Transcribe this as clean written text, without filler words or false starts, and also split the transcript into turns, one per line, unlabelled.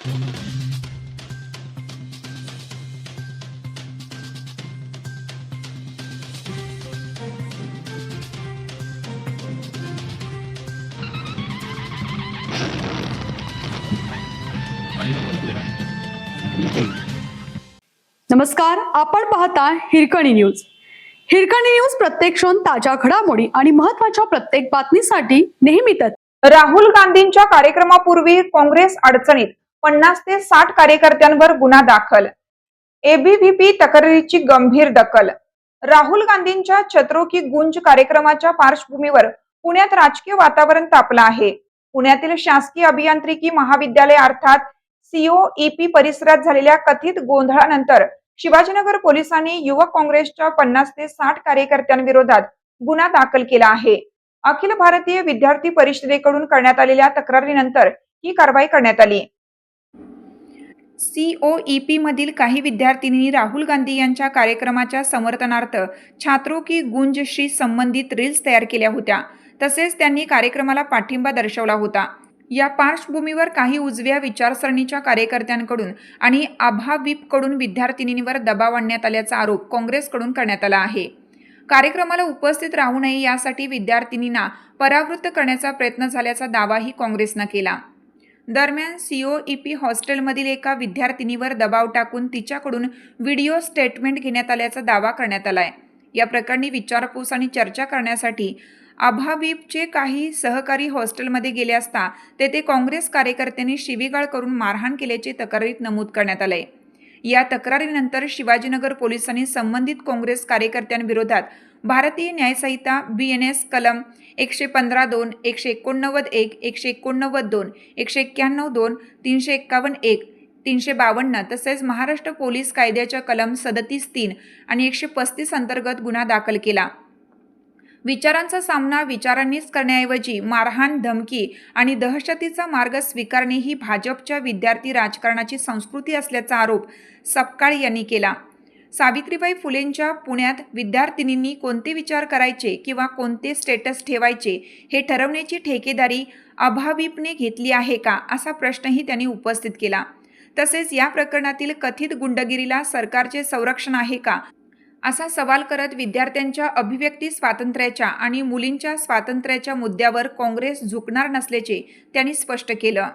नमस्कार, आपण पाहता हिरकणी न्यूज. हिरकणी न्यूज प्रत्येक क्षण ताज्या घडामोडी आणि महत्त्वाच्या प्रत्येक बातमीसाठी नेहमीच.
राहुल गांधींच्या कार्यक्रमापूर्वी काँग्रेस अडचणीत, 50 ते 60 कार्यकर्त्यांवर गुन्हा दाखल. एबीव्हीपी तक्रारीची गंभीर दखल. राहुल गांधींच्या छत्रो की गुंज कार्यक्रमाच्या पार्श्वभूमीवर पुण्यात राजकीय वातावरण तापलं आहे. पुण्यातील शासकीय अभियांत्रिकी महाविद्यालय अर्थात COEP परिसरात झालेल्या कथित गोंधळानंतर शिवाजीनगर पोलिसांनी युवक काँग्रेसच्या 50 ते 60 कार्यकर्त्यांविरोधात गुन्हा दाखल केला आहे. अखिल भारतीय विद्यार्थी परिषदेकडून करण्यात आलेल्या तक्रारीनंतर ही कारवाई करण्यात आली. COEP मधील काही विद्यार्थिनींनी राहुल गांधी यांच्या कार्यक्रमाच्या समर्थनार्थ छात्रो की गुंजशी संबंधित रील्स तयार केल्या होत्या. तसेच त्यांनी कार्यक्रमाला पाठिंबा दर्शवला होता. या पार्श्वभूमीवर काही उजव्या विचारसरणीच्या कार्यकर्त्यांकडून आणि आभाविपकडून विद्यार्थिनींवर दबाव आणण्यात आल्याचा आरोप काँग्रेसकडून करण्यात आला आहे. कार्यक्रमाला उपस्थित राहू नये यासाठी विद्यार्थिनींना परावृत्त करण्याचा प्रयत्न झाल्याचा दावाही काँग्रेसनं केला. दरम्यान COEP हॉस्टेलमधील एका विद्यार्थिनीवर दबाव टाकून तिच्याकडून व्हिडिओ स्टेटमेंट घेण्यात आल्याचा दावा करण्यात आलाय. या प्रकरणी विचारपूस आणि चर्चा करण्यासाठी आभाविपचे काही सहकारी हॉस्टेलमध्ये गेले असता तेथे काँग्रेस कार्यकर्त्यांनी शिवीगाळ करून मारहाण केल्याचे तक्रारीत नमूद करण्यात आले. या तक्रारीनंतर शिवाजीनगर पोलिसांनी संबंधित काँग्रेस कार्यकर्त्यांविरोधात भारतीय न्यायसंहिता BNS कलम 115(2), 189(1), 189(2), 191(2), 351(1), 352 तसेच महाराष्ट्र पोलीस कायद्याच्या कलम 37(3) आणि 135 अंतर्गत गुन्हा दाखल केला. विचारांचा सामना विचारांनीच करण्याऐवजी मारहाण, धमकी आणि दहशतीचा मार्ग स्वीकारणे ही भाजपच्या विद्यार्थी राजकारणाची संस्कृती असल्याचा आरोप सपकाळ यांनी केला. सावित्रीबाई फुलेंच्या पुण्यात विद्यार्थिनींनी कोणते विचार करायचे किंवा कोणते स्टेटस ठेवायचे हे ठरवण्याची ठेकेदारी आभाविपने घेतली आहे का, असा प्रश्नही त्यांनी उपस्थित केला. तसेच या प्रकरणातील कथित गुंडगिरीला सरकारचे संरक्षण आहे का, असा सवाल करत विद्यार्थ्यांच्या अभिव्यक्ती स्वातंत्र्याच्या आणि मुलींच्या स्वातंत्र्याच्या मुद्द्यावर काँग्रेस झुकणार नसल्याचे त्यांनी स्पष्ट केलं.